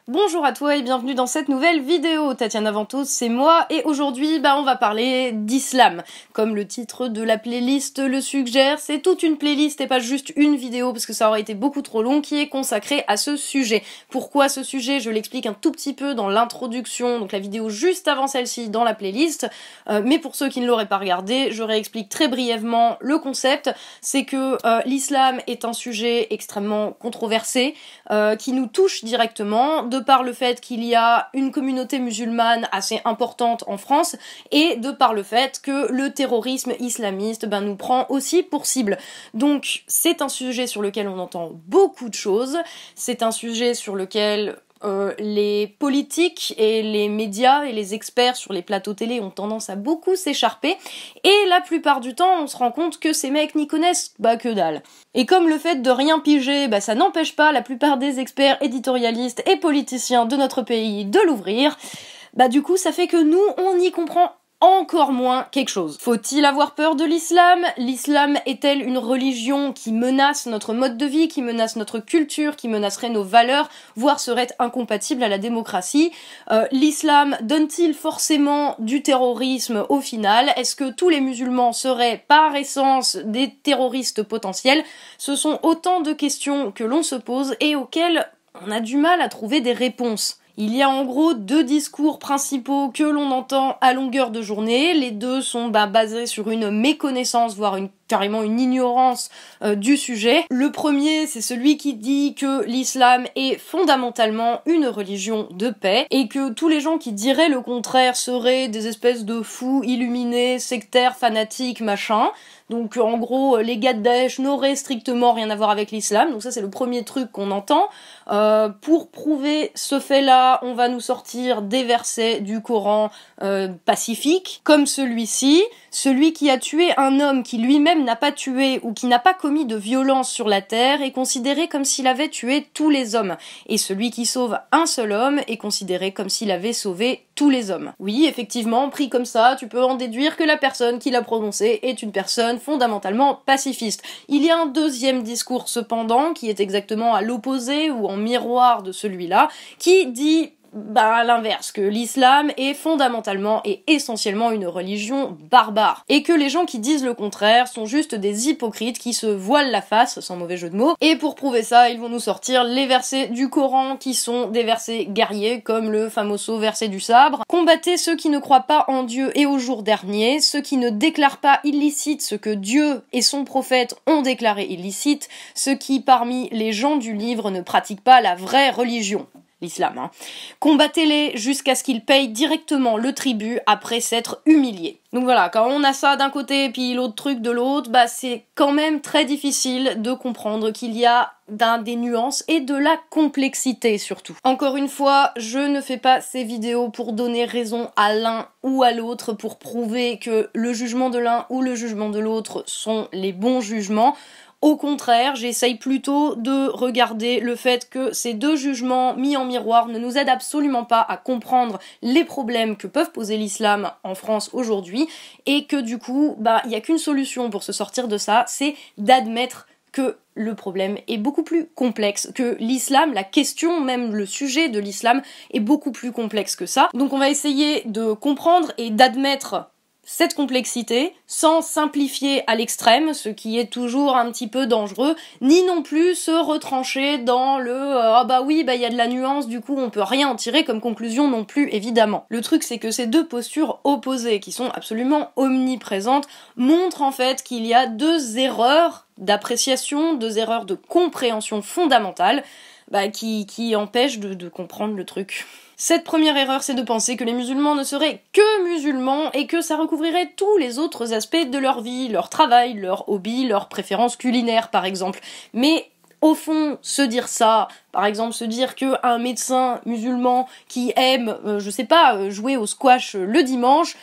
Bonjour à toi et bienvenue dans cette nouvelle vidéo. Tatiana Ventos, c'est moi et aujourd'hui on va parler d'islam. Comme le titre de la playlist le suggère, c'est toute une playlist et pas juste une vidéo parce que ça aurait été beaucoup trop long qui est consacrée à ce sujet. Pourquoi ce sujet? Je l'explique un tout petit peu dans l'introduction, donc la vidéo juste avant celle-ci dans la playlist. Mais pour ceux qui ne l'auraient pas regardé, je réexplique très brièvement le concept. C'est que l'islam est un sujet extrêmement controversé qui nous touche directement de par le fait qu'il y a une communauté musulmane assez importante en France et de par le fait que le terrorisme islamiste nous prend aussi pour cible. Donc c'est un sujet sur lequel on entend beaucoup de choses, c'est un sujet sur lequel les politiques et les médias et les experts sur les plateaux télé ont tendance à beaucoup s'écharper et la plupart du temps on se rend compte que ces mecs n'y connaissent que dalle. Et comme le fait de rien piger, ça n'empêche pas la plupart des experts éditorialistes et politiciens de notre pays de l'ouvrir, du coup ça fait que nous on y comprend encore moins quelque chose. Faut-il avoir peur de l'islam? L'islam est-elle une religion qui menace notre mode de vie, qui menace notre culture, qui menacerait nos valeurs, voire serait incompatible à la démocratie? L'islam donne-t-il forcément du terrorisme au final? Est-ce que tous les musulmans seraient par essence des terroristes potentiels? Ce sont autant de questions que l'on se pose et auxquelles on a du mal à trouver des réponses. Il y a en gros deux discours principaux que l'on entend à longueur de journée. Les deux sont basés sur une méconnaissance, voire carrément une ignorance du sujet. Le premier, c'est celui qui dit que l'islam est fondamentalement une religion de paix et que tous les gens qui diraient le contraire seraient des espèces de fous illuminés, sectaires, fanatiques, machin. Donc en gros, les gars de Daesh n'auraient strictement rien à voir avec l'islam. Donc ça c'est le premier truc qu'on entend. Pour prouver ce fait-là, on va nous sortir des versets du Coran pacifiques, comme celui-ci. Celui qui a tué un homme qui lui-même n'a pas tué ou qui n'a pas commis de violence sur la terre est considéré comme s'il avait tué tous les hommes. Et celui qui sauve un seul homme est considéré comme s'il avait sauvé tous les hommes. Oui, effectivement, pris comme ça, tu peux en déduire que la personne qui l'a prononcé est une personne fondamentalement pacifiste. Il y a un deuxième discours cependant, qui est exactement à l'opposé ou en miroir de celui-là, qui dit à l'inverse, que l'islam est fondamentalement et essentiellement une religion barbare. Et que les gens qui disent le contraire sont juste des hypocrites qui se voilent la face, sans mauvais jeu de mots. Et pour prouver ça, ils vont nous sortir les versets du Coran qui sont des versets guerriers, comme le famoso verset du sabre. Combattez ceux qui ne croient pas en Dieu et au jour dernier, ceux qui ne déclarent pas illicite ce que Dieu et son prophète ont déclaré illicite, ceux qui, parmi les gens du livre, ne pratiquent pas la vraie religion. L'islam, Combattez-les jusqu'à ce qu'ils payent directement le tribut après s'être humiliés. Donc voilà, quand on a ça d'un côté et puis l'autre truc de l'autre, c'est quand même très difficile de comprendre qu'il y a des nuances et de la complexité surtout. Encore une fois, je ne fais pas ces vidéos pour donner raison à l'un ou à l'autre, pour prouver que le jugement de l'un ou le jugement de l'autre sont les bons jugements. Au contraire, j'essaye plutôt de regarder le fait que ces deux jugements mis en miroir ne nous aident absolument pas à comprendre les problèmes que peuvent poser l'islam en France aujourd'hui, et que du coup, il n'y a qu'une solution pour se sortir de ça, c'est d'admettre que le problème est beaucoup plus complexe, que l'islam, la question, même le sujet de l'islam, est beaucoup plus complexe que ça. Donc on va essayer de comprendre et d'admettre cette complexité, sans simplifier à l'extrême, ce qui est toujours un petit peu dangereux, ni non plus se retrancher dans le il y a de la nuance, du coup on peut rien en tirer comme conclusion non plus, évidemment. Le truc c'est que ces deux postures opposées, qui sont absolument omniprésentes, montrent en fait qu'il y a deux erreurs d'appréciation, deux erreurs de compréhension fondamentales, qui empêchent de comprendre le truc. Cette première erreur, c'est de penser que les musulmans ne seraient que musulmans et que ça recouvrirait tous les autres aspects de leur vie, leur travail, leurs hobbies, leurs préférences culinaires par exemple. Mais au fond, se dire ça, par exemple se dire qu'un médecin musulman qui aime, jouer au squash le dimanche,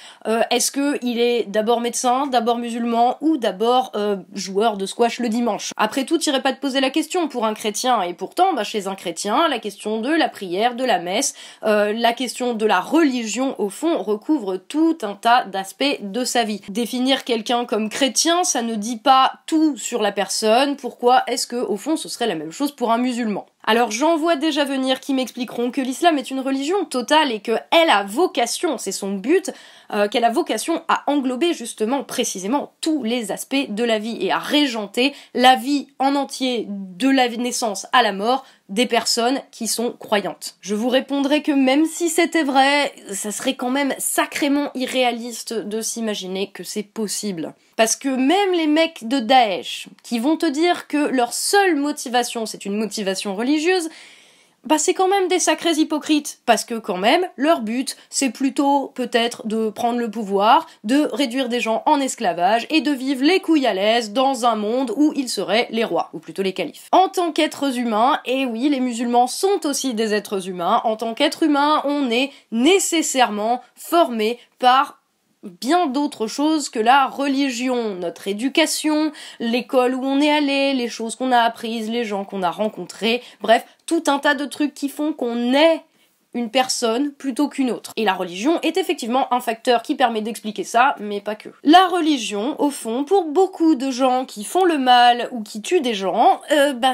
est-ce qu'il est d'abord médecin, d'abord musulman ou d'abord joueur de squash le dimanche? Après tout, t'irais pas te poser la question pour un chrétien, et pourtant, chez un chrétien, la question de la prière, de la messe, la question de la religion, au fond, recouvre tout un tas d'aspects de sa vie. Définir quelqu'un comme chrétien, ça ne dit pas tout sur la personne. Pourquoi est-ce que, au fond, ce serait la même chose pour un musulman? Alors j'en vois déjà venir qui m'expliqueront que l'islam est une religion totale et qu'elle a vocation, c'est son but, qu'elle a vocation à englober justement précisément tous les aspects de la vie et à régenter la vie en entier de la naissance à la mort des personnes qui sont croyantes. Je vous répondrai que même si c'était vrai, ça serait quand même sacrément irréaliste de s'imaginer que c'est possible. Parce que même les mecs de Daesh, qui vont te dire que leur seule motivation, c'est une motivation religieuse, bah c'est quand même des sacrés hypocrites, parce que quand même, leur but, c'est plutôt peut-être de prendre le pouvoir, de réduire des gens en esclavage, et de vivre les couilles à l'aise dans un monde où ils seraient les rois, ou plutôt les califes. En tant qu'êtres humains, et oui, les musulmans sont aussi des êtres humains, en tant qu'êtres humains, on est nécessairement formés par bien d'autres choses que la religion, notre éducation, l'école où on est allé, les choses qu'on a apprises, les gens qu'on a rencontrés, bref, tout un tas de trucs qui font qu'on est une personne plutôt qu'une autre. Et la religion est effectivement un facteur qui permet d'expliquer ça, mais pas que. La religion, au fond, pour beaucoup de gens qui font le mal ou qui tuent des gens,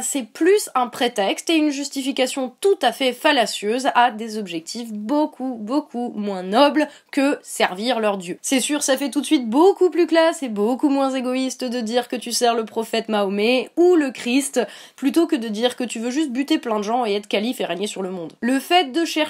c'est plus un prétexte et une justification tout à fait fallacieuse à des objectifs beaucoup moins nobles que servir leur Dieu. C'est sûr, ça fait tout de suite beaucoup plus classe et beaucoup moins égoïste de dire que tu sers le prophète Mahomet ou le Christ, plutôt que de dire que tu veux juste buter plein de gens et être calife et régner sur le monde. Le fait de chercher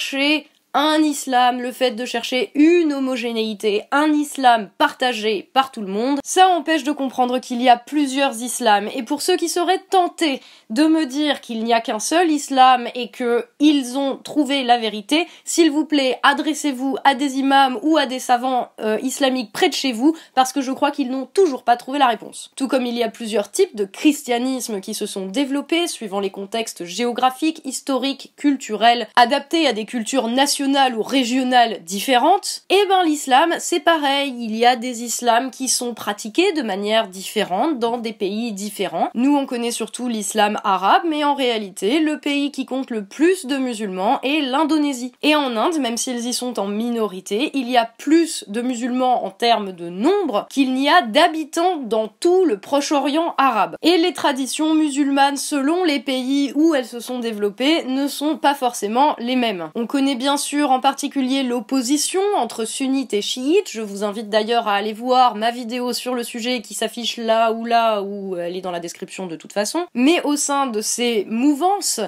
un islam, le fait de chercher une homogénéité, un islam partagé par tout le monde, ça empêche de comprendre qu'il y a plusieurs islams. Et pour ceux qui seraient tentés de me dire qu'il n'y a qu'un seul islam et que ils ont trouvé la vérité, s'il vous plaît, adressez-vous à des imams ou à des savants islamiques près de chez vous, parce que je crois qu'ils n'ont toujours pas trouvé la réponse. Tout comme il y a plusieurs types de christianisme qui se sont développés suivant les contextes géographiques, historiques, culturels, adaptés à des cultures nationales ou régionales différentes, et ben l'islam c'est pareil, il y a des islams qui sont pratiqués de manière différente dans des pays différents. Nous on connaît surtout l'islam arabe, mais en réalité le pays qui compte le plus de musulmans est l'Indonésie. Et en Inde, même s'ils y sont en minorité, il y a plus de musulmans en termes de nombre qu'il n'y a d'habitants dans tout le Proche-Orient arabe. Et les traditions musulmanes selon les pays où elles se sont développées ne sont pas forcément les mêmes. On connaît bien sûr en particulier l'opposition entre sunnites et chiites. Je vous invite d'ailleurs à aller voir ma vidéo sur le sujet qui s'affiche là où elle est dans la description de toute façon. Mais au sein de ces mouvances,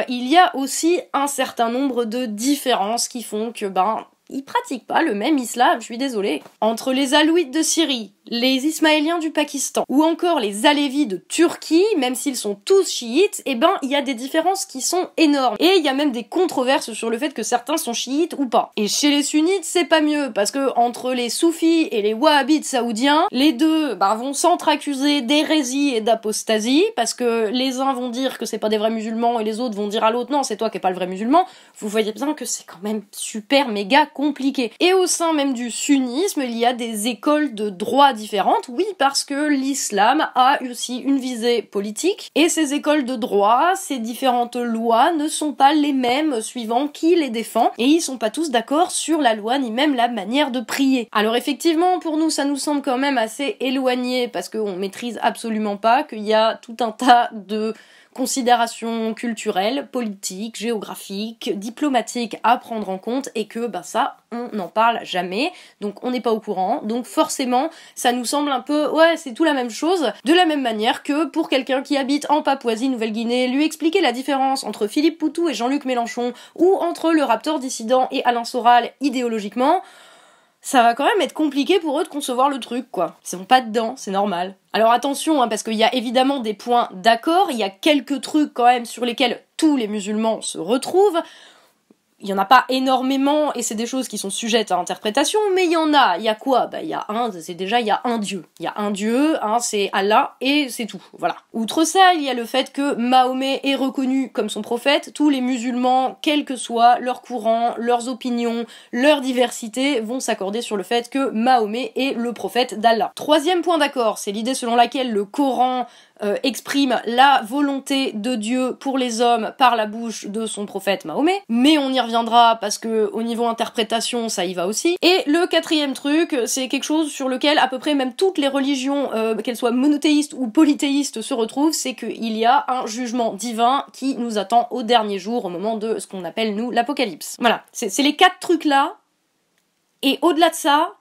il y a aussi un certain nombre de différences qui font que ils pratiquent pas le même islam, je suis désolée. Entre les Alouites de Syrie, les Ismaéliens du Pakistan, ou encore les Alévis de Turquie, même s'ils sont tous chiites, il y a des différences qui sont énormes. Et il y a même des controverses sur le fait que certains sont chiites ou pas. Et chez les sunnites, c'est pas mieux, parce que entre les soufis et les wahhabites saoudiens, les deux vont s'entre-accuser d'hérésie et d'apostasie, parce que les uns vont dire que c'est pas des vrais musulmans, et les autres vont dire à l'autre non, c'est toi qui es pas le vrai musulman. Vous voyez bien que c'est quand même super méga compliqué. Et au sein même du sunnisme, il y a des écoles de droit différentes, oui, parce que l'islam a aussi une visée politique, et ces écoles de droit, ces différentes lois ne sont pas les mêmes suivant qui les défend, et ils sont pas tous d'accord sur la loi, ni même la manière de prier. Alors effectivement, pour nous, ça nous semble quand même assez éloigné, parce qu'on maîtrise absolument pas qu'il y a tout un tas de considérations culturelles, politiques, géographiques, diplomatiques à prendre en compte, et que ça, on n'en parle jamais, donc on n'est pas au courant, donc forcément, ça nous semble un peu, ouais, c'est tout la même chose, de la même manière que pour quelqu'un qui habite en Papouasie-Nouvelle-Guinée, lui expliquer la différence entre Philippe Poutou et Jean-Luc Mélenchon, ou entre le Raptor dissident et Alain Soral idéologiquement, ça va quand même être compliqué pour eux de concevoir le truc, quoi. Ils sont pas dedans, c'est normal. Alors attention, parce qu'il y a évidemment des points d'accord, il y a quelques trucs quand même sur lesquels tous les musulmans se retrouvent. Il y en a pas énormément, et c'est des choses qui sont sujettes à interprétation, mais il y en a. Il y a quoi ? Il y a un Dieu. Il y a un Dieu, c'est Allah, et c'est tout, voilà. Outre ça, il y a le fait que Mahomet est reconnu comme son prophète. Tous les musulmans, quel que soit leur courant, leurs opinions, leur diversité, vont s'accorder sur le fait que Mahomet est le prophète d'Allah. Troisième point d'accord, c'est l'idée selon laquelle le Coran exprime la volonté de Dieu pour les hommes par la bouche de son prophète Mahomet, mais on y reviendra parce que au niveau interprétation ça y va aussi. Et le quatrième truc, c'est quelque chose sur lequel à peu près même toutes les religions, qu'elles soient monothéistes ou polythéistes, se retrouvent, c'est qu'il y a un jugement divin qui nous attend au dernier jour, au moment de ce qu'on appelle nous l'apocalypse. Voilà, c'est les 4 trucs là, et au-delà de ça,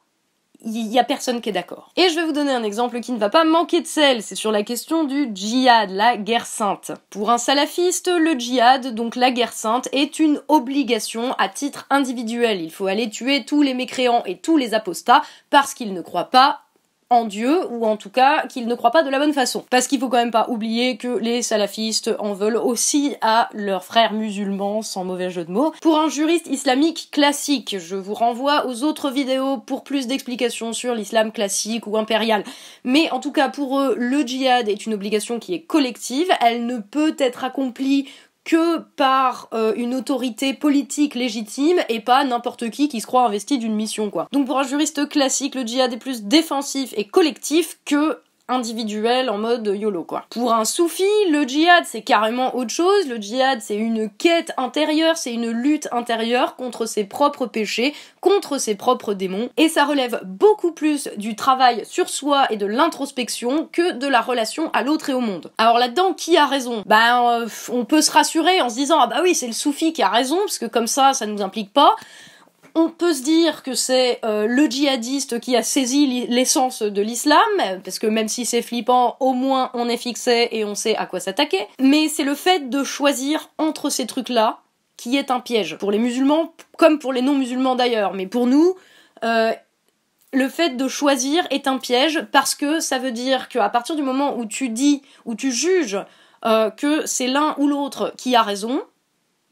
il y a personne qui est d'accord. Et je vais vous donner un exemple qui ne va pas manquer de sel, c'est sur la question du djihad, la guerre sainte. Pour un salafiste, le djihad, donc la guerre sainte, est une obligation à titre individuel. Il faut aller tuer tous les mécréants et tous les apostats parce qu'ils ne croient pas en Dieu, ou en tout cas qu'ils ne croient pas de la bonne façon. Parce qu'il faut quand même pas oublier que les salafistes en veulent aussi à leurs frères musulmans, sans mauvais jeu de mots. Pour un juriste islamique classique, je vous renvoie aux autres vidéos pour plus d'explications sur l'islam classique ou impérial. Mais en tout cas pour eux, le djihad est une obligation qui est collective, elle ne peut être accomplie que par une autorité politique légitime et pas n'importe qui se croit investi d'une mission, quoi. Donc pour un juriste classique, le djihad est plus défensif et collectif que individuel en mode YOLO, quoi. Pour un soufi, le djihad c'est carrément autre chose. Le djihad c'est une quête intérieure, c'est une lutte intérieure contre ses propres péchés, contre ses propres démons, et ça relève beaucoup plus du travail sur soi et de l'introspection que de la relation à l'autre et au monde. Alors là-dedans, qui a raison? On peut se rassurer en se disant ah bah oui, c'est le soufi qui a raison, parce que comme ça nous implique pas. On peut se dire que c'est le djihadiste qui a saisi l'essence de l'islam, parce que même si c'est flippant, au moins on est fixé et on sait à quoi s'attaquer. Mais c'est le fait de choisir entre ces trucs-là qui est un piège. Pour les musulmans, comme pour les non-musulmans d'ailleurs. Mais pour nous, le fait de choisir est un piège parce que ça veut dire qu'à partir du moment où tu dis, où tu juges que c'est l'un ou l'autre qui a raison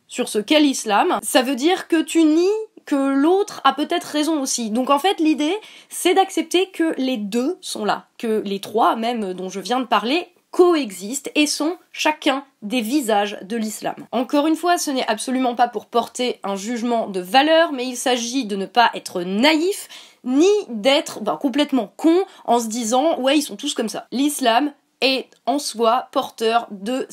sur ce qu'est l'islam, ça veut dire que tu nies que l'autre a peut-être raison aussi. Donc en fait, l'idée, c'est d'accepter que les deux sont là, que les trois, même dont je viens de parler, coexistent et sont chacun des visages de l'islam. Encore une fois, ce n'est absolument pas pour porter un jugement de valeur, mais il s'agit de ne pas être naïf, ni d'être complètement con en se disant « ouais, ils sont tous comme ça ». L'islam est en soi porteur de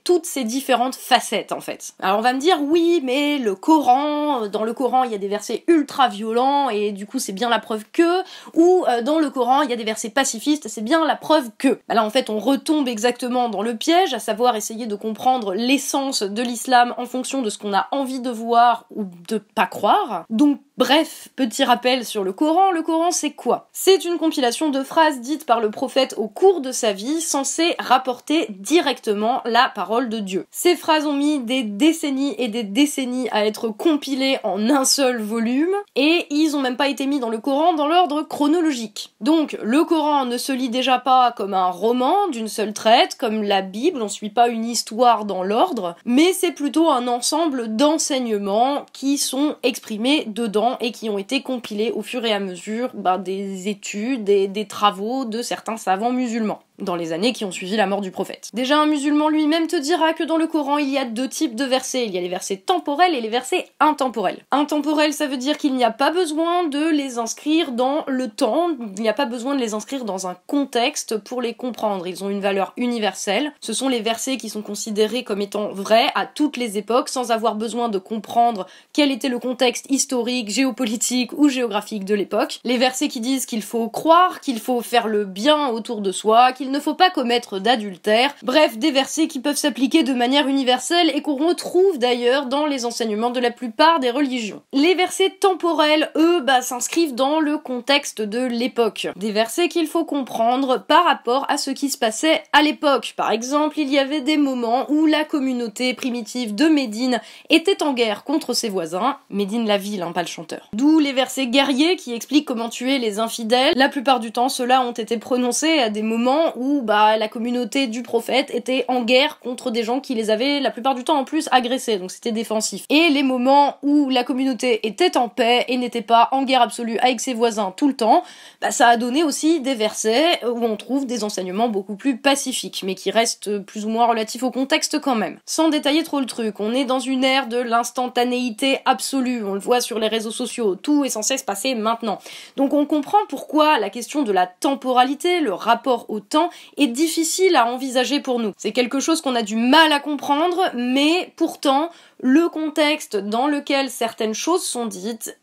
toutes ces différentes facettes en fait. Alors on va me dire oui mais le Coran, dans le Coran il y a des versets ultra violents et du coup c'est bien la preuve que, ou dans le Coran il y a des versets pacifistes, c'est bien la preuve que. Là en fait on retombe exactement dans le piège, à savoir essayer de comprendre l'essence de l'islam en fonction de ce qu'on a envie de voir ou de pas croire. Donc bref, petit rappel sur le Coran c'est quoi? C'est une compilation de phrases dites par le prophète au cours de sa vie, censées rapporter directement la parole de Dieu. Ces phrases ont mis des décennies et des décennies à être compilées en un seul volume, et ils ont même pas été mis dans le Coran dans l'ordre chronologique. Donc le Coran ne se lit déjà pas comme un roman d'une seule traite, comme la Bible, on suit pas une histoire dans l'ordre, mais c'est plutôt un ensemble d'enseignements qui sont exprimés dedans et qui ont été compilés au fur et à mesure des études, des travaux de certains savants musulmans dans les années qui ont suivi la mort du prophète. Déjà, un musulman lui-même te dira que dans le Coran, il y a 2 types de versets. Il y a les versets temporels et les versets intemporels. Intemporels, ça veut dire qu'il n'y a pas besoin de les inscrire dans le temps, il n'y a pas besoin de les inscrire dans un contexte pour les comprendre. Ils ont une valeur universelle. Ce sont les versets qui sont considérés comme étant vrais à toutes les époques, sans avoir besoin de comprendre quel était le contexte historique, géopolitique ou géographique de l'époque. Les versets qui disent qu'il faut croire, qu'il faut faire le bien autour de soi, qu'il ne faut pas commettre d'adultère, bref, des versets qui peuvent s'appliquer de manière universelle et qu'on retrouve d'ailleurs dans les enseignements de la plupart des religions. Les versets temporels, eux, s'inscrivent dans le contexte de l'époque. Des versets qu'il faut comprendre par rapport à ce qui se passait à l'époque. Par exemple, il y avait des moments où la communauté primitive de Médine était en guerre contre ses voisins. Médine la ville, pas le chanteur. D'où les versets guerriers qui expliquent comment tuer les infidèles. La plupart du temps, ceux-là ont été prononcés à des moments où la communauté du prophète était en guerre contre des gens qui les avaient la plupart du temps en plus agressés, donc c'était défensif. Et les moments où la communauté était en paix et n'était pas en guerre absolue avec ses voisins tout le temps, ça a donné aussi des versets où on trouve des enseignements beaucoup plus pacifiques, mais qui restent plus ou moins relatifs au contexte quand même. Sans détailler trop le truc, on est dans une ère de l'instantanéité absolue, on le voit sur les réseaux sociaux, tout est censé se passer maintenant. Donc on comprend pourquoi la question de la temporalité, le rapport au temps, temps est difficile à envisager pour nous. C'est quelque chose qu'on a du mal à comprendre, mais pourtant, le contexte dans lequel certaines choses sont dites,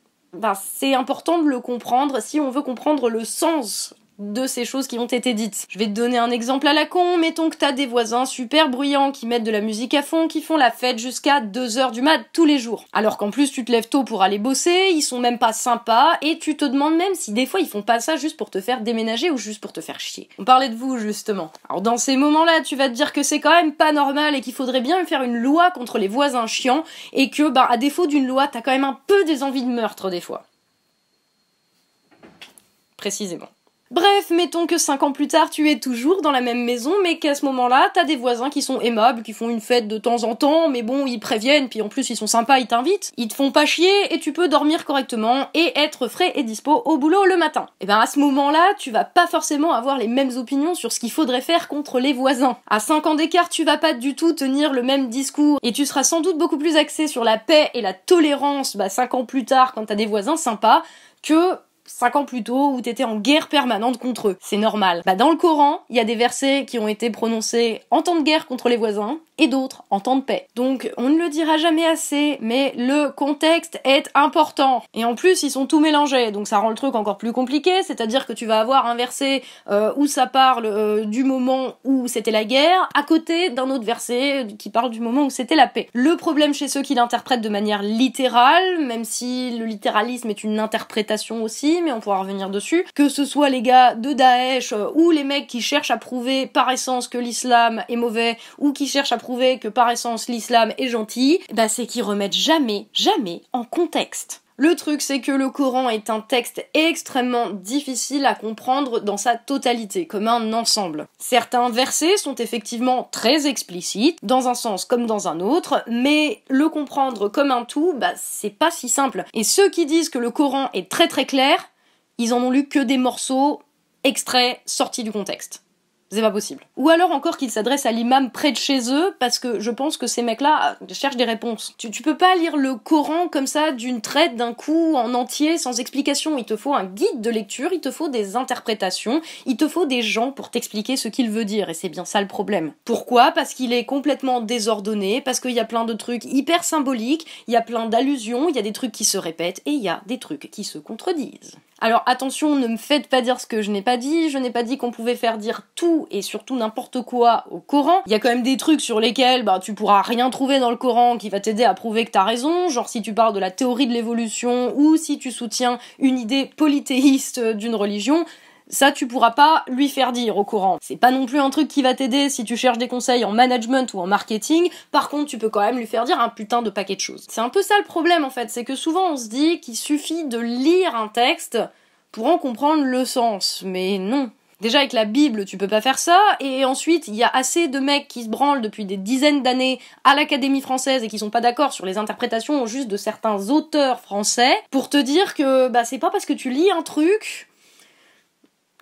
c'est important de le comprendre si on veut comprendre le sens de ces choses qui ont été dites. Je vais te donner un exemple à la con, mettons que t'as des voisins super bruyants qui mettent de la musique à fond, qui font la fête jusqu'à 2h du mat tous les jours. Alors qu'en plus tu te lèves tôt pour aller bosser, ils sont même pas sympas, et tu te demandes même si des fois ils font pas ça juste pour te faire déménager ou juste pour te faire chier. On parlait de vous justement. Alors dans ces moments-là, tu vas te dire que c'est quand même pas normal et qu'il faudrait bien faire une loi contre les voisins chiants, et que à défaut d'une loi, t'as quand même un peu des envies de meurtre des fois. Précisément. Bref, mettons que 5 ans plus tard, tu es toujours dans la même maison, mais qu'à ce moment-là, t'as des voisins qui sont aimables, qui font une fête de temps en temps, mais bon, ils préviennent, puis en plus ils sont sympas, ils t'invitent, ils te font pas chier, et tu peux dormir correctement, et être frais et dispo au boulot le matin. Et à ce moment-là, tu vas pas forcément avoir les mêmes opinions sur ce qu'il faudrait faire contre les voisins. À 5 ans d'écart, tu vas pas du tout tenir le même discours, et tu seras sans doute beaucoup plus axé sur la paix et la tolérance, 5 ans plus tard, quand t'as des voisins sympas, que 5 ans plus tôt où t'étais en guerre permanente contre eux. C'est normal. Dans le Coran, il y a des versets qui ont été prononcés en temps de guerre contre les voisins et d'autres en temps de paix. Donc on ne le dira jamais assez, mais le contexte est important. Et en plus, ils sont tout mélangés, donc ça rend le truc encore plus compliqué, c'est-à-dire que tu vas avoir un verset où ça parle du moment où c'était la guerre, à côté d'un autre verset qui parle du moment où c'était la paix. Le problème chez ceux qui l'interprètent de manière littérale, même si le littéralisme est une interprétation aussi, mais on pourra revenir dessus, que ce soit les gars de Daesh ou les mecs qui cherchent à prouver par essence que l'islam est mauvais ou qui cherchent à prouver que par essence l'islam est gentil, c'est qu'ils remettent jamais en contexte. Le truc, c'est que le Coran est un texte extrêmement difficile à comprendre dans sa totalité, comme un ensemble. Certains versets sont effectivement très explicites, dans un sens comme dans un autre, mais le comprendre comme un tout, c'est pas si simple. Et ceux qui disent que le Coran est très très clair, ils en ont lu que des morceaux extraits sortis du contexte. C'est pas possible. Ou alors encore qu'ils s'adressent à l'imam près de chez eux, parce que je pense que ces mecs-là cherchent des réponses. Tu peux pas lire le Coran comme ça, d'une traite, d'un coup, en entier, sans explication. Il te faut un guide de lecture, il te faut des interprétations, il te faut des gens pour t'expliquer ce qu'il veut dire, et c'est bien ça le problème. Pourquoi ? Parce qu'il est complètement désordonné, parce qu'il y a plein de trucs hyper symboliques, il y a plein d'allusions, il y a des trucs qui se répètent, et il y a des trucs qui se contredisent. Alors attention, ne me faites pas dire ce que je n'ai pas dit qu'on pouvait faire dire tout et surtout n'importe quoi au Coran. Il y a quand même des trucs sur lesquels tu pourras rien trouver dans le Coran qui va t'aider à prouver que t'as raison, genre si tu parles de la théorie de l'évolution ou si tu soutiens une idée polythéiste d'une religion, ça tu pourras pas lui faire dire au Coran. C'est pas non plus un truc qui va t'aider si tu cherches des conseils en management ou en marketing, par contre tu peux quand même lui faire dire un putain de paquet de choses. C'est un peu ça le problème en fait, c'est que souvent on se dit qu'il suffit de lire un texte pour en comprendre le sens, mais non. Déjà avec la Bible, tu peux pas faire ça, et ensuite il y a assez de mecs qui se branlent depuis des dizaines d'années à l'Académie française et qui sont pas d'accord sur les interprétations juste de certains auteurs français, pour te dire que c'est pas parce que tu lis un truc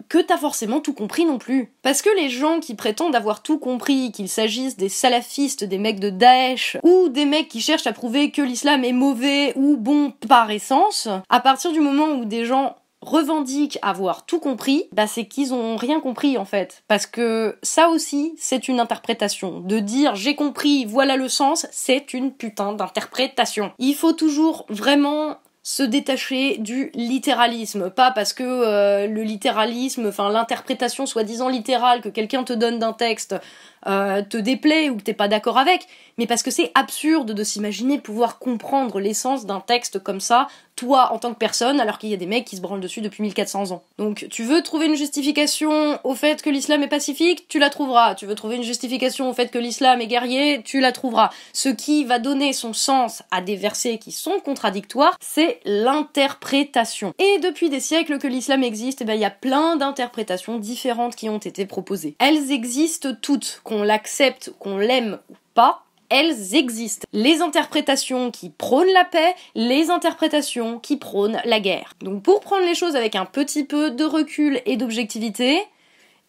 que t'as forcément tout compris non plus. Parce que les gens qui prétendent avoir tout compris, qu'il s'agisse des salafistes, des mecs de Daesh, ou des mecs qui cherchent à prouver que l'islam est mauvais ou bon par essence, à partir du moment où des gens revendiquent avoir tout compris, c'est qu'ils ont rien compris en fait. Parce que ça aussi, c'est une interprétation. De dire j'ai compris, voilà le sens, c'est une putain d'interprétation. Il faut toujours vraiment se détacher du littéralisme, pas parce que le littéralisme, l'interprétation soi-disant littérale que quelqu'un te donne d'un texte te déplaît ou que t'es pas d'accord avec, mais parce que c'est absurde de s'imaginer pouvoir comprendre l'essence d'un texte comme ça, toi en tant que personne, alors qu'il y a des mecs qui se branlent dessus depuis 1400 ans. Donc tu veux trouver une justification au fait que l'islam est pacifique, tu la trouveras. Tu veux trouver une justification au fait que l'islam est guerrier, tu la trouveras. Ce qui va donner son sens à des versets qui sont contradictoires, c'est l'interprétation. Et depuis des siècles que l'islam existe, il y a plein d'interprétations différentes qui ont été proposées. Elles existent toutes, qu'on l'accepte, qu'on l'aime ou pas, elles existent. Les interprétations qui prônent la paix, les interprétations qui prônent la guerre. Donc pour prendre les choses avec un petit peu de recul et d'objectivité,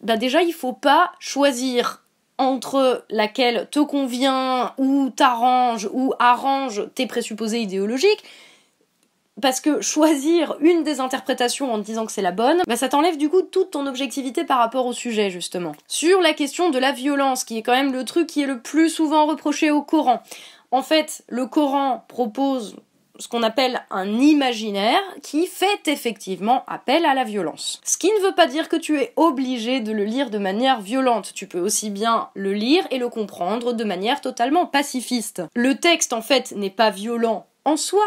déjà il faut pas choisir entre laquelle te convient ou t'arrange ou arrange tes présupposés idéologiques. Parce que choisir une des interprétations en te disant que c'est la bonne, bah ça t'enlève du coup toute ton objectivité par rapport au sujet, justement. Sur la question de la violence, qui est quand même le truc qui est le plus souvent reproché au Coran. En fait, le Coran propose ce qu'on appelle un imaginaire qui fait effectivement appel à la violence. Ce qui ne veut pas dire que tu es obligé de le lire de manière violente. Tu peux aussi bien le lire et le comprendre de manière totalement pacifiste. Le texte, en fait, n'est pas violent en soi,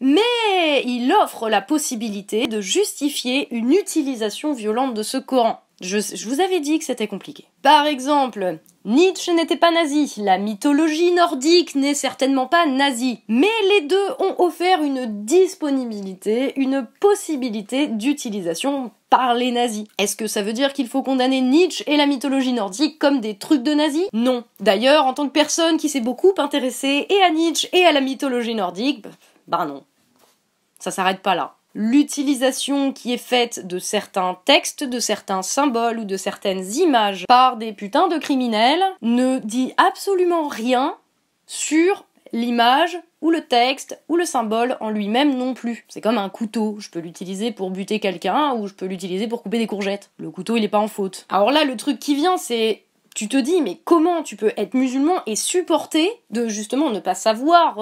mais il offre la possibilité de justifier une utilisation violente de ce Coran. Je vous avais dit que c'était compliqué. Par exemple, Nietzsche n'était pas nazi, la mythologie nordique n'est certainement pas nazie, mais les deux ont offert une disponibilité, une possibilité d'utilisation par les nazis. Est-ce que ça veut dire qu'il faut condamner Nietzsche et la mythologie nordique comme des trucs de nazis? Non. D'ailleurs, en tant que personne qui s'est beaucoup intéressée et à Nietzsche et à la mythologie nordique, bah non. Ça s'arrête pas là. L'utilisation qui est faite de certains textes, de certains symboles ou de certaines images par des putains de criminels ne dit absolument rien sur l'image ou le texte ou le symbole en lui-même non plus. C'est comme un couteau, je peux l'utiliser pour buter quelqu'un ou je peux l'utiliser pour couper des courgettes. Le couteau il est pas en faute. Alors là le truc qui vient c'est... Tu te dis, mais comment tu peux être musulman et supporter de justement ne pas savoir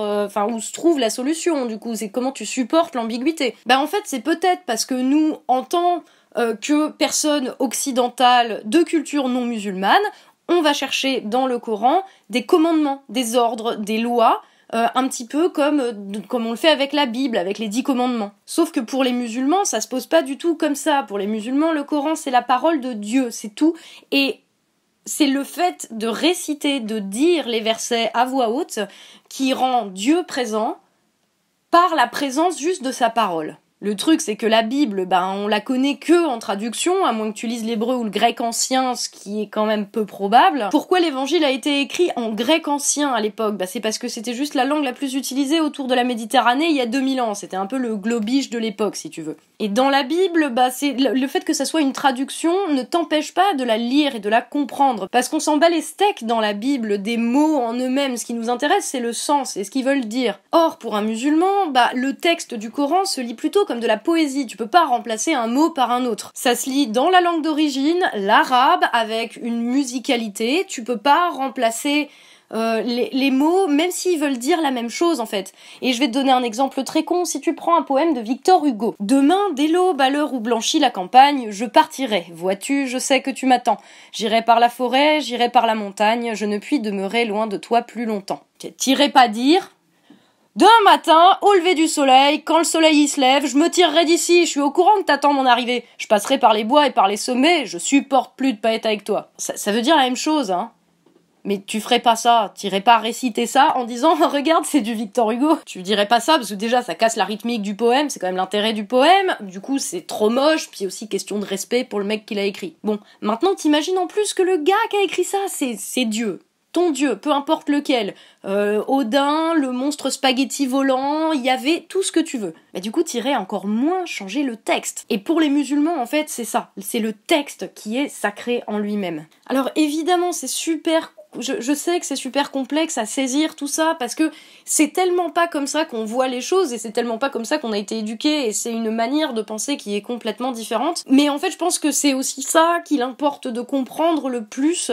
où se trouve la solution, du coup, c'est comment tu supportes l'ambiguïté. Bah en fait, c'est peut-être parce que nous, en tant que personnes occidentales de culture non musulmane, on va chercher dans le Coran des commandements, des ordres, des lois, un petit peu comme on le fait avec la Bible, avec les 10 commandements. Sauf que pour les musulmans, ça se pose pas du tout comme ça. Pour les musulmans, le Coran, c'est la parole de Dieu, c'est tout. Et c'est le fait de réciter, de dire les versets à voix haute qui rend Dieu présent par la présence juste de sa parole. Le truc, c'est que la Bible, on la connaît que en traduction, à moins que tu lises l'hébreu ou le grec ancien, ce qui est quand même peu probable. Pourquoi l'évangile a été écrit en grec ancien à l'époque? C'est parce que c'était juste la langue la plus utilisée autour de la Méditerranée il y a 2000 ans. C'était un peu le globish de l'époque, si tu veux. Et dans la Bible, c'est le fait que ça soit une traduction ne t'empêche pas de la lire et de la comprendre. Parce qu'on s'en bat les steaks dans la Bible des mots en eux-mêmes. Ce qui nous intéresse, c'est le sens et ce qu'ils veulent dire. Or, pour un musulman, le texte du Coran se lit plutôt comme de la poésie, tu peux pas remplacer un mot par un autre. Ça se lit dans la langue d'origine, l'arabe, avec une musicalité, tu peux pas remplacer les mots, même s'ils veulent dire la même chose en fait. Et je vais te donner un exemple très con, si tu prends un poème de Victor Hugo. Demain, dès l'aube, à l'heure où blanchit la campagne, je partirai, vois-tu, je sais que tu m'attends. J'irai par la forêt, j'irai par la montagne, je ne puis demeurer loin de toi plus longtemps. T'irais pas dire... Demain matin, au lever du soleil, quand le soleil y se lève, je me tirerai d'ici, je suis au courant que t'attends mon arrivée. Je passerai par les bois et par les sommets, je supporte plus de pas être avec toi. Ça veut dire la même chose, hein. Mais tu ferais pas ça, t'irais pas réciter ça en disant « Regarde, c'est du Victor Hugo ». Tu dirais pas ça parce que déjà ça casse la rythmique du poème, c'est quand même l'intérêt du poème. Du coup c'est trop moche, puis aussi question de respect pour le mec qui l'a écrit. Bon, maintenant t'imagines en plus que le gars qui a écrit ça, c'est Dieu. Ton dieu, peu importe lequel, Odin, le monstre spaghetti volant, il y avait tout ce que tu veux. Mais du coup, t'irais encore moins changer le texte. Et pour les musulmans, en fait, c'est ça. C'est le texte qui est sacré en lui-même. Alors évidemment, c'est super... Je sais que c'est super complexe à saisir tout ça, parce que c'est tellement pas comme ça qu'on voit les choses, et c'est tellement pas comme ça qu'on a été éduqué, et c'est une manière de penser qui est complètement différente. Mais en fait, je pense que c'est aussi ça qu'il importe de comprendre le plus...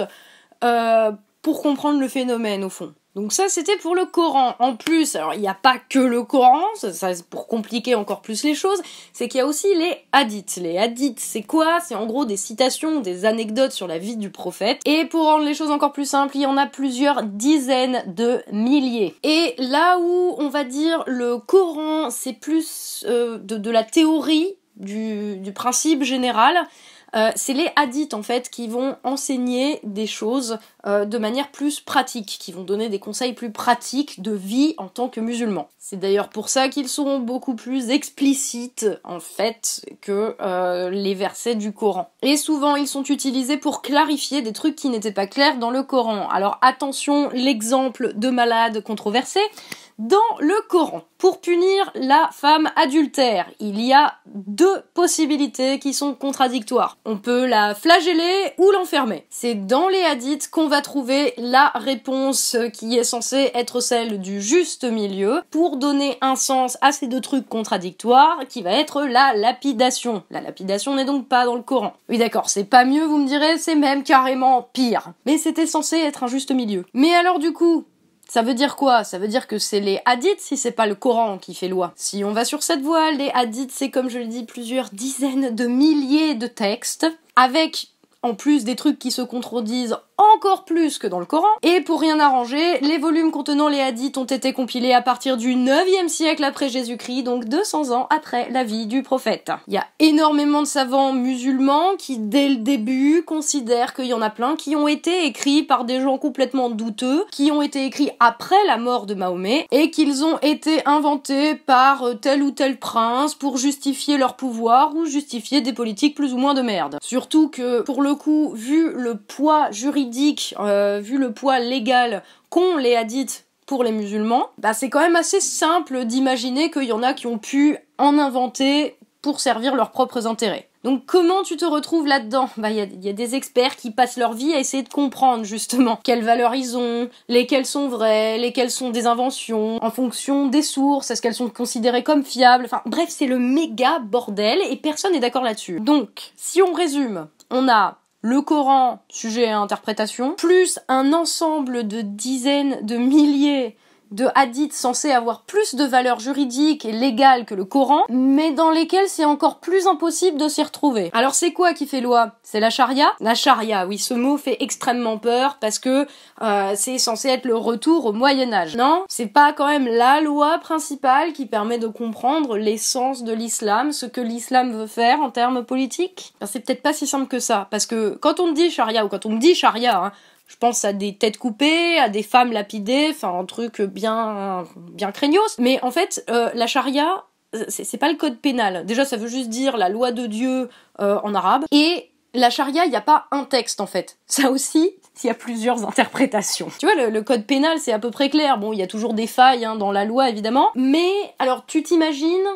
pour comprendre le phénomène, au fond. Donc ça, c'était pour le Coran. En plus, alors il n'y a pas que le Coran, ça pour compliquer encore plus les choses, c'est qu'il y a aussi les hadiths. Les hadiths, c'est quoi? C'est en gros des citations, des anecdotes sur la vie du prophète. Et pour rendre les choses encore plus simples, il y en a plusieurs dizaines de milliers. Et là où, on va dire, le Coran, c'est plus de la théorie, du principe général, c'est les hadiths en fait qui vont enseigner des choses de manière plus pratique, qui vont donner des conseils plus pratiques de vie en tant que musulman. C'est d'ailleurs pour ça qu'ils seront beaucoup plus explicites en fait que les versets du Coran. Et souvent ils sont utilisés pour clarifier des trucs qui n'étaient pas clairs dans le Coran. Alors attention, l'exemple de malade controversé, Dans le Coran, pour punir la femme adultère, il y a 2 possibilités qui sont contradictoires. On peut la flageller ou l'enfermer. C'est dans les hadiths qu'on va trouver la réponse qui est censée être celle du juste milieu pour donner un sens à ces 2 trucs contradictoires qui va être la lapidation. La lapidation n'est donc pas dans le Coran. Oui d'accord, c'est pas mieux, vous me direz, c'est même carrément pire. Mais c'était censé être un juste milieu. Mais alors du coup, ça veut dire quoi? Ça veut dire que c'est les hadiths si c'est pas le Coran qui fait loi. Si on va sur cette voie, les hadiths c'est comme je le dis plusieurs dizaines de milliers de textes avec en plus des trucs qui se contredisent encore plus que dans le Coran. Et pour rien arranger, les volumes contenant les hadiths ont été compilés à partir du 9e siècle après Jésus-Christ, donc 200 ans après la vie du prophète. Il y a énormément de savants musulmans qui, dès le début, considèrent qu'il y en a plein qui ont été écrits par des gens complètement douteux, qui ont été écrits après la mort de Mahomet, et qu'ils ont été inventés par tel ou tel prince pour justifier leur pouvoir ou justifier des politiques plus ou moins de merde. Surtout que, pour le coup, vu le poids juridique, vu le poids légal qu'ont les hadiths pour les musulmans, bah c'est quand même assez simple d'imaginer qu'il y en a qui ont pu en inventer pour servir leurs propres intérêts. Donc comment tu te retrouves là-dedans? Bah y a des experts qui passent leur vie à essayer de comprendre justement quelles valeurs ils ont, lesquelles sont vraies, lesquelles sont des inventions, en fonction des sources, est-ce qu'elles sont considérées comme fiables, enfin bref c'est le méga bordel et personne n'est d'accord là-dessus. Donc si on résume, on a le Coran, sujet à interprétation, plus un ensemble de dizaines de milliers de hadiths censés avoir plus de valeur juridique et légale que le Coran, mais dans lesquels c'est encore plus impossible de s'y retrouver. Alors c'est quoi qui fait loi? C'est la charia? La charia, oui, ce mot fait extrêmement peur parce que c'est censé être le retour au Moyen-Âge. Non, c'est pas quand même la loi principale qui permet de comprendre l'essence de l'islam, ce que l'islam veut faire en termes politiques? Ben, c'est peut-être pas si simple que ça, parce que quand on dit charia, ou quand on me dit charia, hein, je pense à des têtes coupées, à des femmes lapidées, enfin un truc bien craignos. Mais en fait, la charia, c'est pas le code pénal. Déjà, ça veut juste dire la loi de Dieu en arabe. Et la charia, il n'y a pas un texte en fait. Ça aussi, il y a plusieurs interprétations. Tu vois, le code pénal, c'est à peu près clair. Bon, il y a toujours des failles dans la loi, évidemment. Mais, alors, tu t'imagines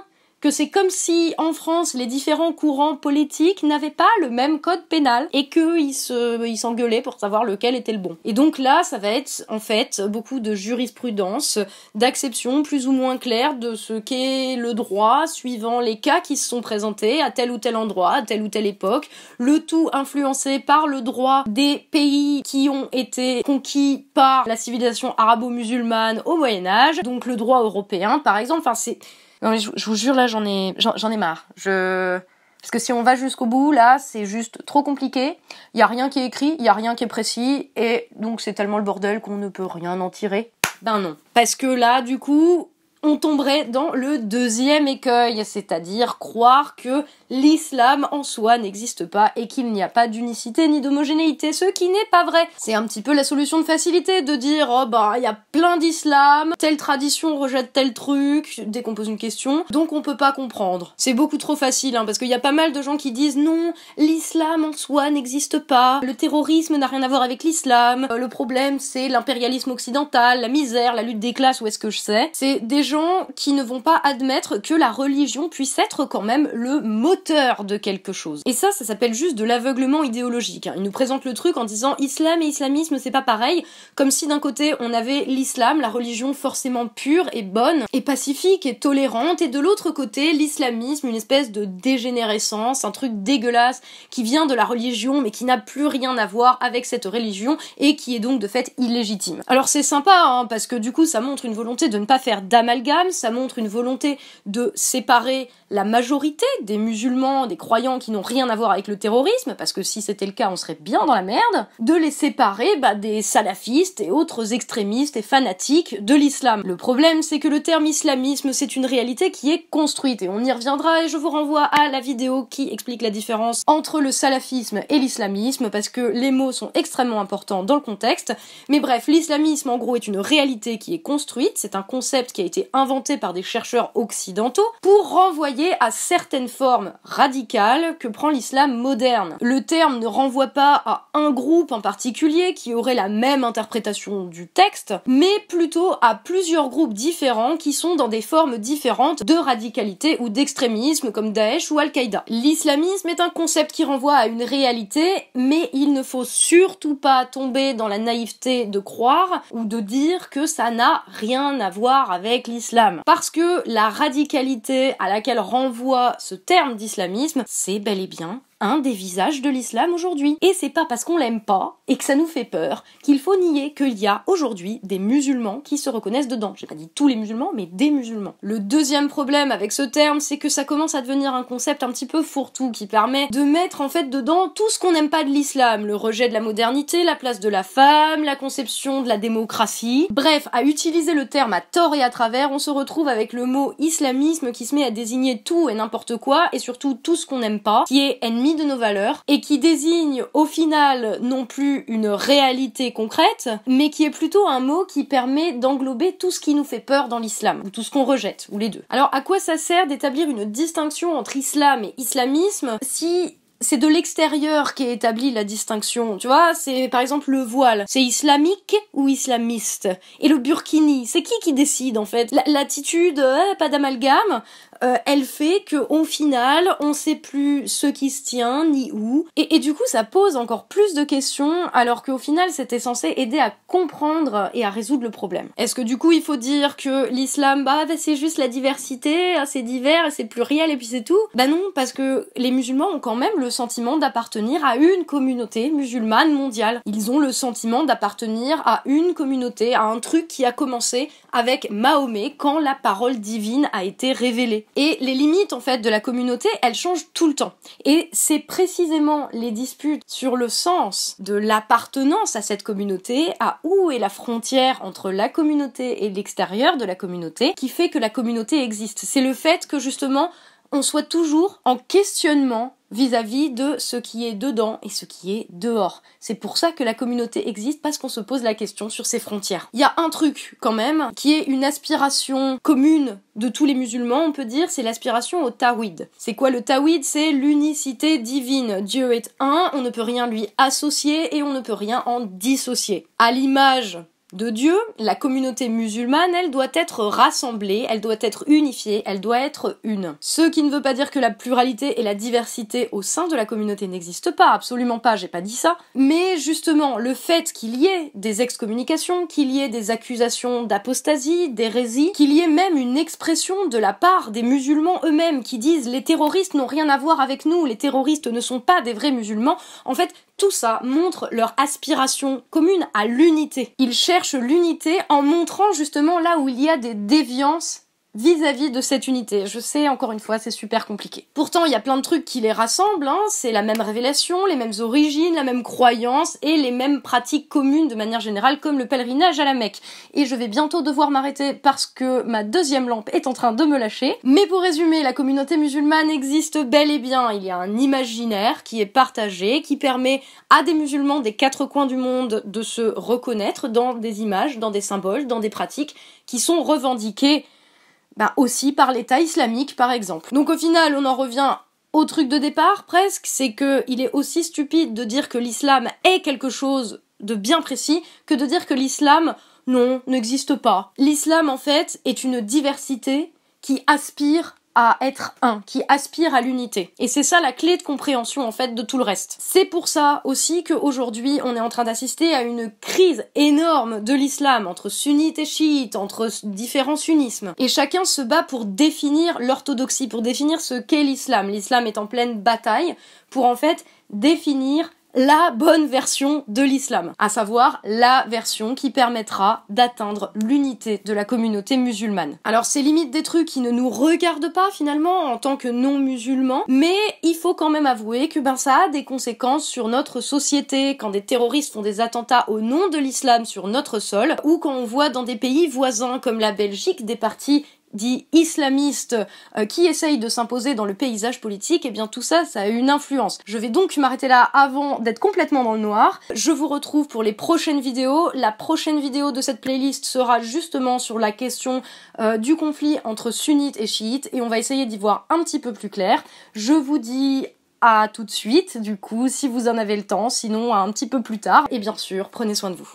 que c'est comme si, en France, les différents courants politiques n'avaient pas le même code pénal et qu'ils s'engueulaient pour savoir lequel était le bon. Et donc là, ça va être, en fait, beaucoup de jurisprudence, d'acception plus ou moins claire de ce qu'est le droit suivant les cas qui se sont présentés à tel ou tel endroit, à telle ou telle époque, le tout influencé par le droit des pays qui ont été conquis par la civilisation arabo-musulmane au Moyen-Âge, donc le droit européen, par exemple, enfin c'est... Non mais je vous jure là j'en ai marre. Parce que si on va jusqu'au bout là, c'est juste trop compliqué. Il y a rien qui est écrit, il y a rien qui est précis et donc c'est tellement le bordel qu'on ne peut rien en tirer. Ben non. Parce que là du coup, on tomberait dans le 2e écueil, c'est-à-dire croire que l'islam en soi n'existe pas et qu'il n'y a pas d'unicité ni d'homogénéité, ce qui n'est pas vrai. C'est un petit peu la solution de facilité de dire oh bah il y a plein d'islam, telle tradition rejette tel truc dès qu'on pose une question, donc on peut pas comprendre. C'est beaucoup trop facile parce qu'il y a pas mal de gens qui disent non, l'islam en soi n'existe pas, le terrorisme n'a rien à voir avec l'islam, le problème c'est l'impérialisme occidental, la misère, la lutte des classes, où est-ce que je sais. C'est des gens qui ne vont pas admettre que la religion puisse être quand même le moteur de quelque chose. Et ça s'appelle juste de l'aveuglement idéologique. Ils nous présentent le truc en disant islam et islamisme c'est pas pareil, comme si d'un côté on avait l'islam, la religion forcément pure et bonne, et pacifique et tolérante, et de l'autre côté l'islamisme, une espèce de dégénérescence, un truc dégueulasse qui vient de la religion mais qui n'a plus rien à voir avec cette religion et qui est donc de fait illégitime. Alors c'est sympa parce que du coup ça montre une volonté de ne pas faire d'amalgame, ça montre une volonté de séparer la majorité des musulmans, des croyants qui n'ont rien à voir avec le terrorisme, parce que si c'était le cas, on serait bien dans la merde, de les séparer des salafistes et autres extrémistes et fanatiques de l'islam. Le problème, c'est que le terme islamisme, c'est une réalité qui est construite, et on y reviendra, et je vous renvoie à la vidéo qui explique la différence entre le salafisme et l'islamisme, parce que les mots sont extrêmement importants dans le contexte. Mais bref, l'islamisme, en gros, est une réalité qui est construite, c'est un concept qui a été été inventé par des chercheurs occidentaux pour renvoyer à certaines formes radicales que prend l'islam moderne. Le terme ne renvoie pas à un groupe en particulier qui aurait la même interprétation du texte, mais plutôt à plusieurs groupes différents qui sont dans des formes différentes de radicalité ou d'extrémisme comme Daesh ou Al-Qaïda. L'islamisme est un concept qui renvoie à une réalité, mais il ne faut surtout pas tomber dans la naïveté de croire ou de dire que ça n'a rien à voir avec l'islam. Parce que la radicalité à laquelle renvoie ce terme d'islamisme, c'est bel et bien un des visages de l'islam aujourd'hui. Et c'est pas parce qu'on l'aime pas et que ça nous fait peur qu'il faut nier qu'il y a aujourd'hui des musulmans qui se reconnaissent dedans. J'ai pas dit tous les musulmans, mais des musulmans. Le deuxième problème avec ce terme, c'est que ça commence à devenir un concept un petit peu fourre-tout qui permet de mettre en fait dedans tout ce qu'on n'aime pas de l'islam. Le rejet de la modernité, la place de la femme, la conception de la démocratie. Bref, à utiliser le terme à tort et à travers, on se retrouve avec le mot islamisme qui se met à désigner tout et n'importe quoi et surtout tout ce qu'on n'aime pas, qui est ennemi de nos valeurs et qui désigne au final non plus une réalité concrète, mais qui est plutôt un mot qui permet d'englober tout ce qui nous fait peur dans l'islam, ou tout ce qu'on rejette, ou les deux. Alors à quoi ça sert d'établir une distinction entre islam et islamisme si c'est de l'extérieur qu'est établie la distinction, tu vois, c'est par exemple le voile, c'est islamique ou islamiste? Et le burkini, c'est qui décide en fait? L'attitude, pas d'amalgame, elle fait que au final, on sait plus ce qui se tient, ni où, et du coup ça pose encore plus de questions, alors qu'au final c'était censé aider à comprendre et à résoudre le problème. Est-ce que du coup il faut dire que l'islam, c'est juste la diversité, c'est divers et c'est pluriel et puis c'est tout? Bah non, parce que les musulmans ont quand même le sentiment d'appartenir à une communauté musulmane mondiale. Ils ont le sentiment d'appartenir à une communauté, à un truc qui a commencé avec Mahomet quand la parole divine a été révélée. Et les limites en fait de la communauté, elles changent tout le temps. Et c'est précisément les disputes sur le sens de l'appartenance à cette communauté, à où est la frontière entre la communauté et l'extérieur de la communauté, qui fait que la communauté existe. C'est le fait que justement on soit toujours en questionnement vis-à-vis de ce qui est dedans et ce qui est dehors. C'est pour ça que la communauté existe, parce qu'on se pose la question sur ses frontières. Il y a un truc, quand même, qui est une aspiration commune de tous les musulmans, on peut dire, c'est l'aspiration au tawhid. C'est quoi le tawhid? C'est l'unicité divine. Dieu est un, on ne peut rien lui associer et on ne peut rien en dissocier. À l'image de Dieu, la communauté musulmane, elle doit être rassemblée, elle doit être unifiée, elle doit être une. Ce qui ne veut pas dire que la pluralité et la diversité au sein de la communauté n'existent pas, absolument pas, j'ai pas dit ça. Mais justement, le fait qu'il y ait des excommunications, qu'il y ait des accusations d'apostasie, d'hérésie, qu'il y ait même une expression de la part des musulmans eux-mêmes qui disent les terroristes n'ont rien à voir avec nous, les terroristes ne sont pas des vrais musulmans, en fait, tout ça montre leur aspiration commune à l'unité. Ils cherchent l'unité en montrant justement là où il y a des déviances vis-à-vis de cette unité. Je sais, encore une fois, c'est super compliqué. Pourtant, il y a plein de trucs qui les rassemblent, c'est la même révélation, les mêmes origines, la même croyance et les mêmes pratiques communes de manière générale, comme le pèlerinage à la Mecque. Et je vais bientôt devoir m'arrêter parce que ma deuxième lampe est en train de me lâcher. Mais pour résumer, la communauté musulmane existe bel et bien. Il y a un imaginaire qui est partagé, qui permet à des musulmans des quatre coins du monde de se reconnaître dans des images, dans des symboles, dans des pratiques qui sont revendiquées aussi par l'État islamique, par exemple. Donc au final, on en revient au truc de départ, presque, c'est que il est aussi stupide de dire que l'islam est quelque chose de bien précis que de dire que l'islam, non, n'existe pas. L'islam, en fait, est une diversité qui aspire à être un, qui aspire à l'unité. Et c'est ça la clé de compréhension en fait de tout le reste. C'est pour ça aussi qu'aujourd'hui on est en train d'assister à une crise énorme de l'islam entre sunnites et chiites, entre différents sunnismes. Et chacun se bat pour définir l'orthodoxie, pour définir ce qu'est l'islam. L'islam est en pleine bataille pour en fait définir la bonne version de l'islam, à savoir la version qui permettra d'atteindre l'unité de la communauté musulmane. Alors c'est limite des trucs qui ne nous regardent pas finalement en tant que non-musulmans, mais il faut quand même avouer que ça a des conséquences sur notre société quand des terroristes font des attentats au nom de l'islam sur notre sol, ou quand on voit dans des pays voisins comme la Belgique des partis dits islamistes qui essayent de s'imposer dans le paysage politique, et bien tout ça, ça a une influence. Je vais donc m'arrêter là avant d'être complètement dans le noir. Je vous retrouve pour les prochaines vidéos. La prochaine vidéo de cette playlist sera justement sur la question du conflit entre sunnites et chiites, et on va essayer d'y voir un petit peu plus clair. Je vous dis à tout de suite, du coup, si vous en avez le temps, sinon à un petit peu plus tard, et bien sûr, prenez soin de vous.